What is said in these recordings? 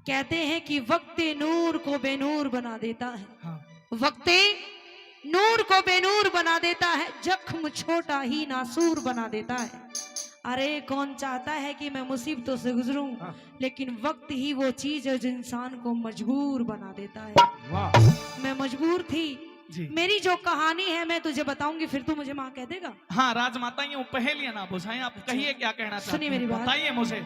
कहते हैं कि वक्त नूर को बेनूर बना देता है। हाँ। वक्त नूर को बेनूर बना देता है, जख्म छोटा ही नासूर बना देता है। अरे कौन चाहता है कि मैं मुसीबतों से गुजरूं, हाँ। लेकिन वक्त ही वो चीज है जो इंसान को मजबूर बना देता है। वाह। मैं मजबूर थी जी। मेरी जो कहानी है मैं तुझे बताऊंगी, फिर तू मुझे माँ कह देगा। हाँ राजमाता, यूं पहेलियां ना बुझाएं, आप कहिए क्या कहना चाहते सुनिए मेरी हैं, बात। बताइए मुझे।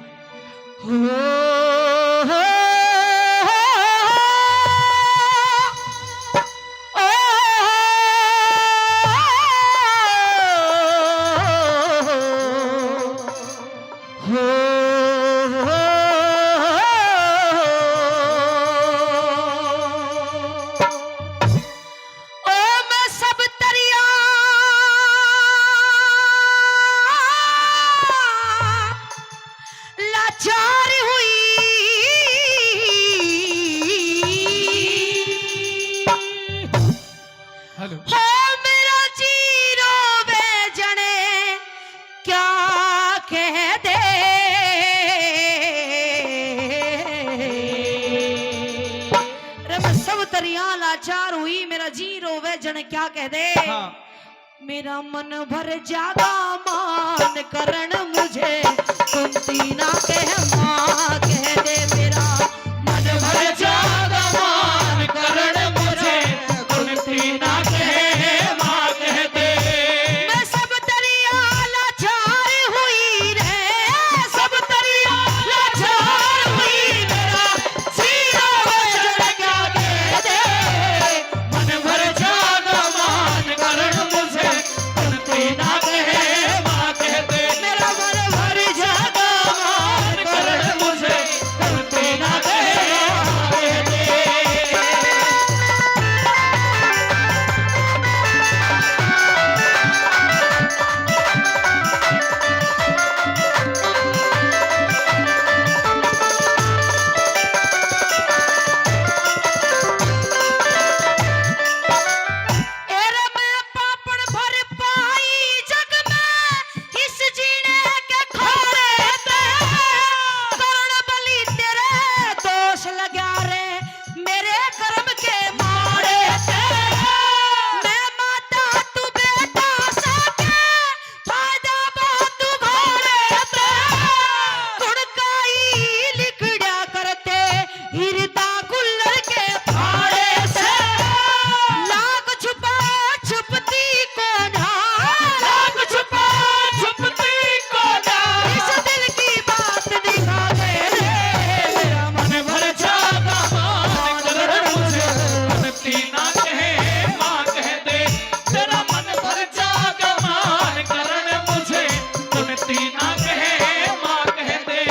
हेलो। मेरा जीरो बेजने क्या कह दे, मैं सब तरिया लाचार हुई, मेरा जीरो बेजन क्या कह दे। हाँ। मेरा मन भर जागा मान करण मुझे कुंती ना कह माँ कह दे। मेरा मन भर जागा मान करण मुझे कुंती ना कह माँ कह दे। मैं सब तरिया लाचार हुई रे, सब तरिया लाचार हुई, मेरा जीरो बेजन क्या कह दे। मन भर जागा मान करण मुझे कुंती ना कहे माँ कह दे। मेरा मन भर जागा मान करण मुझे कुंती ना कहे माँ कह दे। एरे मैं पापड़ भर पाई जग में, इस जीने के खोरे ते करण बलि तेरे दोष लगा रे, मेरे कर्म के मारे ते। मैं माता तू बेटा सके, फायदा बहुत घोड़े ते, गुड़काई लिखड़ा करते हिरदा गुल्लर के फाड़े से। लाख छुपा छुपती को ना, लाख छुपा छुपती को ना, इस दिल की बात दिखा दे रे। मेरा मन भर जागा मान करण मुझे कुंती ना कहे माँ कह दे। तेरा मन भर जागा मान करण मुझे कुंती ना कहे माँ कह दे।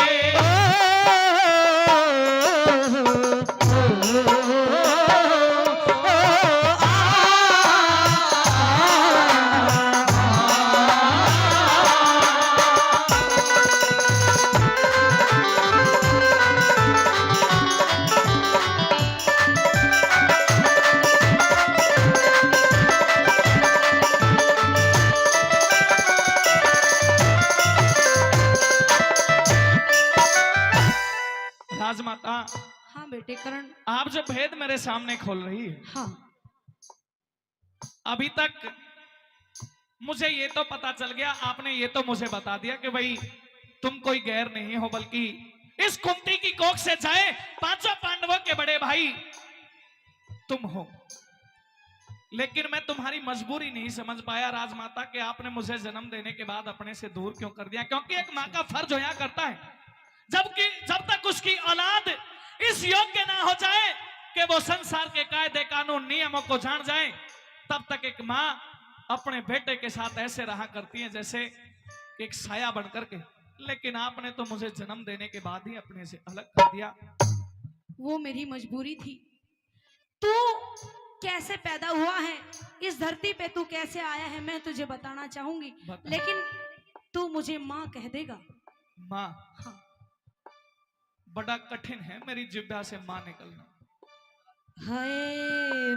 राजमाता, हाँ बेटे करण। आप जो भेद मेरे सामने खोल रही है, हाँ अभी तक मुझे ये तो पता चल गया, आपने ये तो मुझे बता दिया कि भाई तुम कोई गैर नहीं हो, बल्कि इस कुंती की कोख से जाए पांचों पांडवों के बड़े भाई तुम हो। लेकिन मैं तुम्हारी मजबूरी नहीं समझ पाया राजमाता कि आपने मुझे जन्म देने के बाद अपने से दूर क्यों कर दिया। क्योंकि एक माँ का फर्ज होया करता है, जबकि जब तक उसकी औलाद इस योग्य ना हो जाए कि वो संसार के कायदे कानून नियमों को जान जाए, तब तक एक माँ अपने बेटे के साथ ऐसे रहा करती है जैसे एक साया बनकर के। लेकिन आपने तो मुझे जन्म देने के बाद ही अपने से अलग कर दिया। वो मेरी मजबूरी थी। तू कैसे पैदा हुआ है, इस धरती पे तू कैसे आया है, मैं तुझे बताना चाहूंगी, लेकिन तू मुझे माँ कह देगा। माँ? हाँ। बड़ा कठिन है मेरी जिह्वा से माँ निकलना। हाय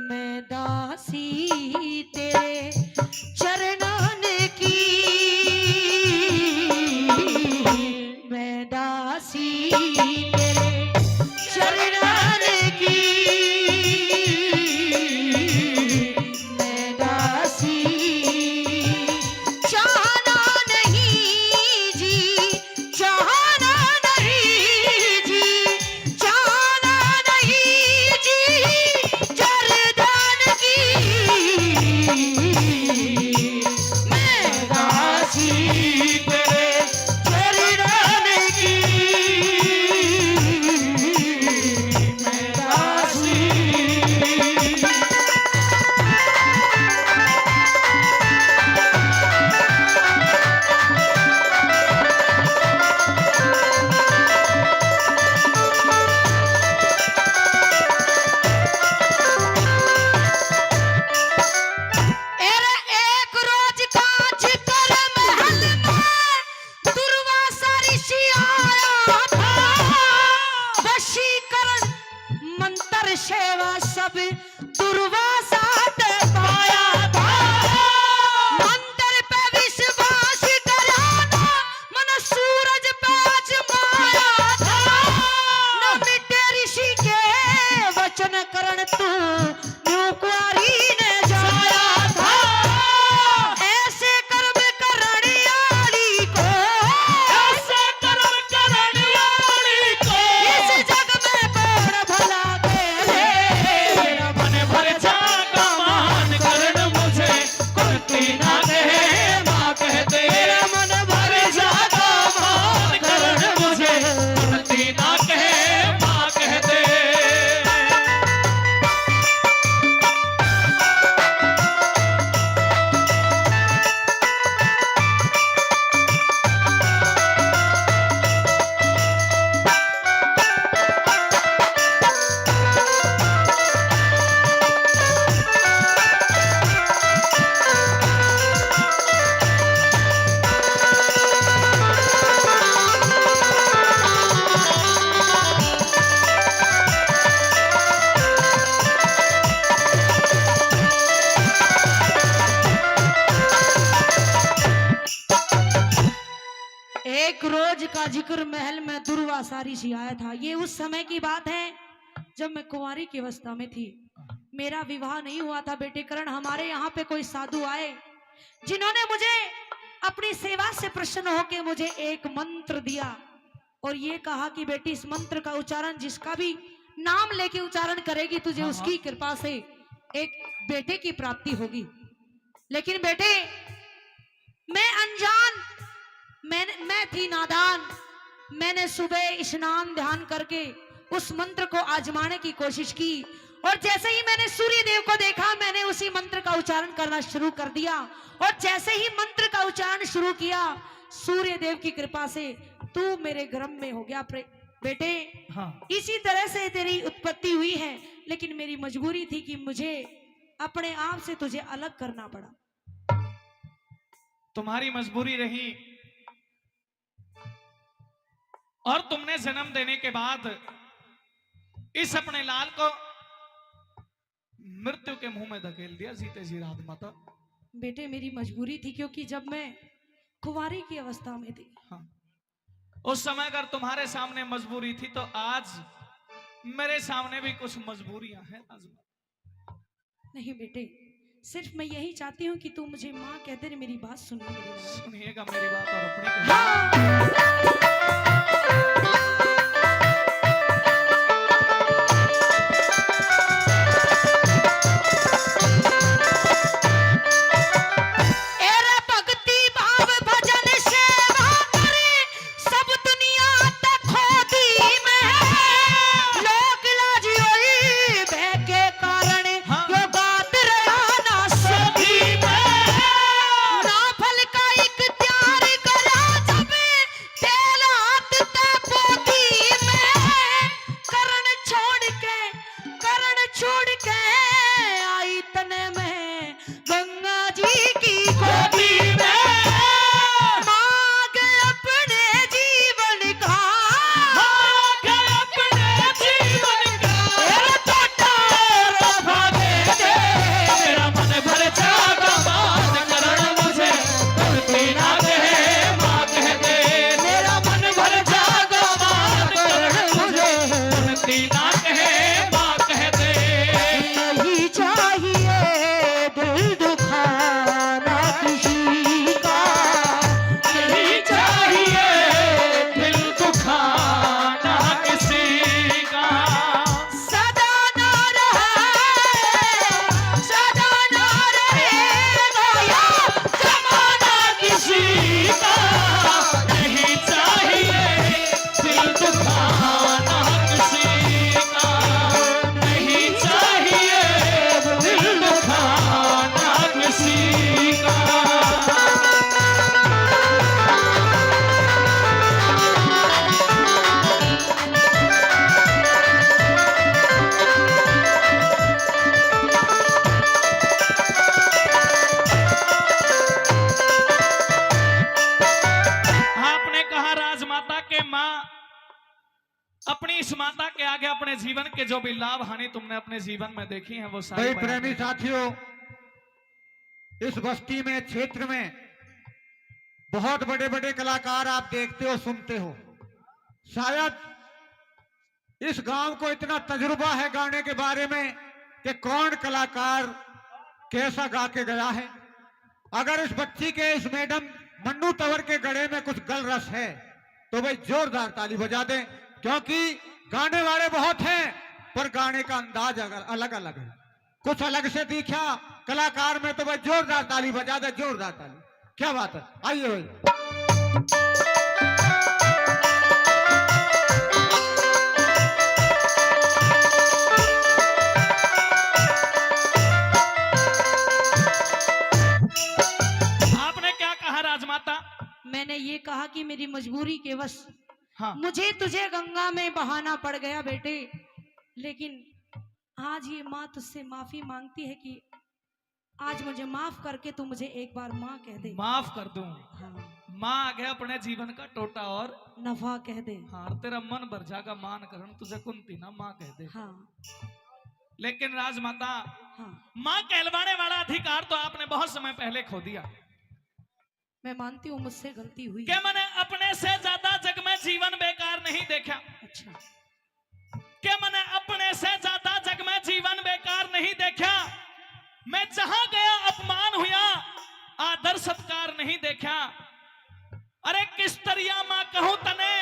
मैं दासी तेरे चरणन की, मैं दासी तेरे चरण मंत्र सेवा सब दुर्वासा ते पाया था। मंत्र पे विश्वास कराना मन सूरज पे आजमाया था। न मिटे ऋषि के वचन करण तू न्यू कुंवारी ने जाया था। ऐसे कर्म करनियाली को, ऐसे कर्म करनियाली को, इस जग में कौन भला करे। मेरा मन भर जागा मान करण मुझे कुंती ना कहे माँ कहते। मेरा मन भर जागा मान करण मुझे कुंती ना कहे माँ कहते। एक रोज का जिक्र महल में दुर्वासा ऋषि आया था। ये उस समय की बात है जब मैं कुंवारी की अवस्था में थी। मेरा विवाह नहीं हुआ था बेटे करण। हमारे यहाँ पे कोई साधु आए जिन्होंने मुझे अपनी सेवा से प्रसन्न होकर मुझे एक मंत्र दिया और ये कहा कि बेटी इस मंत्र का उच्चारण जिसका भी नाम लेके उच्चारण करेगी तुझे उसकी कृपा से एक बेटे की प्राप्ति होगी। लेकिन बेटे मैं अनजान, मैं थी नादान। मैंने सुबह स्नान ध्यान करके उस मंत्र को आजमाने की कोशिश की और जैसे ही मैंने सूर्य देव को देखा मैंने उसी मंत्र का उच्चारण करना शुरू कर दिया। और जैसे ही मंत्र का उच्चारण शुरू किया सूर्य देव की कृपा से तू मेरे गर्भ में हो गया बेटे। हाँ। इसी तरह से तेरी उत्पत्ति हुई है। लेकिन मेरी मजबूरी थी कि मुझे अपने आप से तुझे अलग करना पड़ा। तुम्हारी मजबूरी रही और तुमने जन्म देने के बाद इस अपने लाल को मृत्यु के मुंह में धकेल दिया जीते जी रात माता। बेटे मेरी मजबूरी थी क्योंकि जब मैं कुंवारी की अवस्था में थी। हाँ। उस समय अगर तुम्हारे सामने मजबूरी थी तो आज मेरे सामने भी कुछ मजबूरियां हैं नाज़िमा। नहीं बेटे सिर्फ मैं यही चाहती हूँ कि तू मुझे माँ कहते रहे। मेरी बात सुनिएगा मेरी बात और अपने का इख्तियार करा जब तेरा हाथ ते जीवन के जो भी लाभ हानि तुमने अपने जीवन में देखी हैं वो सारी भाई बयान प्रेमी कर। साथियों, इस बस्ती में, क्षेत्र में बहुत बड़े बड़े कलाकार आप देखते हो, सुनते हो। शायद इस गांव को इतना तजुर्बा है गाने के बारे में कि कौन कलाकार कैसा गा के गया है। अगर इस बच्ची के, इस मैडम मन्नू तंवर के गले में कुछ गल रस है तो भाई जोरदार ताली बजा दें, क्योंकि गाने वाले बहुत हैं पर गाने का अंदाज अलग अलग है। कुछ अलग से दिखा कलाकार में तो भाई जोरदार ताली बजा दे, जोरदार ताली। क्या बात है, आइए भाई। आपने क्या कहा राजमाता? मैंने ये कहा कि मेरी मजबूरी के वश हाँ, मुझे तुझे गंगा में बहाना पड़ गया बेटे, लेकिन आज ये माँ तुझसे माफी मांगती है कि आज मुझे माफ करके तू मुझे एक बार माँ कह दे। माफ कर दूं। हाँ, माँ आ गया अपने जीवन का टोटा और नफा कह दे। हाँ, तेरा मन भर जाएगा मान करण तुझे कुंती ना माँ कह दे। हाँ लेकिन राजमाता, हाँ, माँ कहलवाने वाला अधिकार तो आपने बहुत समय पहले खो दिया। मैं मानती हूँ मुझसे गलती हुई। क्या मैंने अपने से ज्यादा जग में जीवन बेकार नहीं देखा? अच्छा, क्या मैंने अपने से ज्यादा जग में जीवन बेकार नहीं देखा? मैं जहां गया अपमान हुआ, आदर सत्कार नहीं देखा। अरे किस तरिया माँ कहूं तने,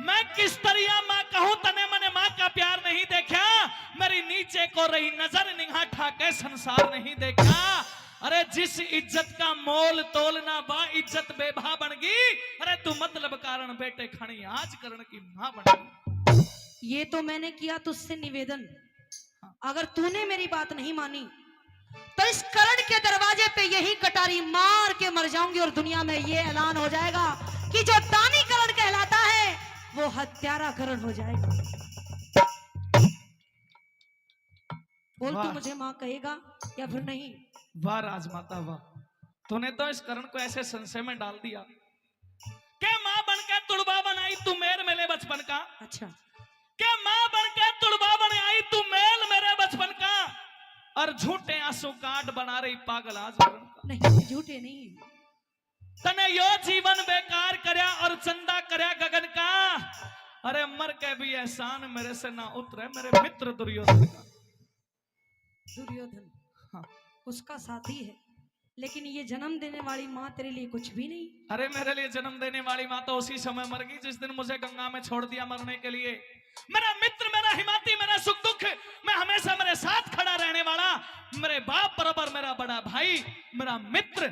मैं किस तरिया माँ कहूं तने, मैंने माँ का प्यार नहीं देखा। मेरी नीचे को रही नजर निगाह ठाके संसार नहीं देखा। अरे जिस इज्जत का मोल तोलना बा इज्जत बेभा बन गई। अरे तू मतलब कारण बेटे खड़ी आज करण की माँ बन गई। ये तो मैंने किया तुझसे निवेदन, अगर तूने मेरी बात नहीं मानी तो इस करण के दरवाजे पे यही कटारी मार के मर जाऊंगी और दुनिया में ये ऐलान हो जाएगा कि जो दानी करण कहलाता है वो हत्यारा करण हो जाएगा। बोल तू वाह। मुझे माँ कहेगा या फिर नहीं? वाह राजमाता वाह, तूने तो इस करण को ऐसे संशय में डाल दिया। क्या माँ बनकर तुड़बा बनाई तू मेल मेरे बचपन का? अच्छा, क्या माँ बनकर तुड़बा बनाई तू मेल मेरे बचपन का? और झूठे आंसू काट बना रही पागल आज करण का। नहीं झूठे नहीं, तने यो जीवन बेकार करया और चंदा करया गगन का। अरे मर के भी एहसान मेरे से ना उतरे मेरे मित्र दुर्योधन का। दुर्योधन हाँ। उसका साथी है, लेकिन ये जन्म देने वाली माँ तेरे लिए कुछ भी नहीं। अरे मेरे लिए जन्म देने वाली माँ तो उसी समय मर गई जिस दिन मुझे गंगा में छोड़ दिया मरने के लिए। मेरा मित्र, मेरा हिमाती, मेरा सुख दुख मैं हमेशा मेरे साथ खड़ा रहने वाला, मेरे बाप बराबर मेरा बड़ा भाई, मेरा मित्र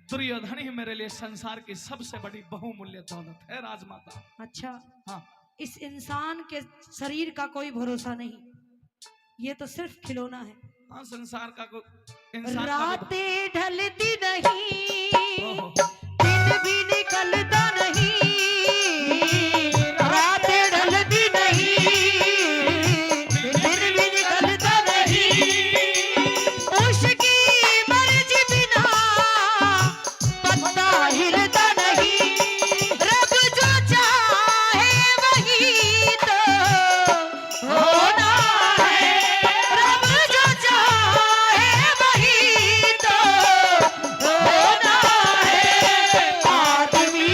दुर्योधन ही मेरे लिए संसार की सबसे बड़ी बहुमूल्य दौलत है राजमाता। अच्छा, हाँ, इस इंसान के शरीर का कोई भरोसा नहीं, ये तो सिर्फ खिलौना है। हाँ, संसार का इंसान का रातें ढलती नहीं, ओहो। दिन भी निकलता नहीं, रातें ढलती नहीं, दिन भी निकलता नहीं, उसकी मर्जी बिना पत्ता हिलता नहीं, रब जो चाहे वही तो होना है, रब जो चाहे वही तो होना है, आदमी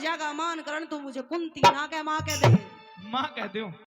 जागा मान करण तू मुझे कुंती ना कह माँ कह दे माँ कह दो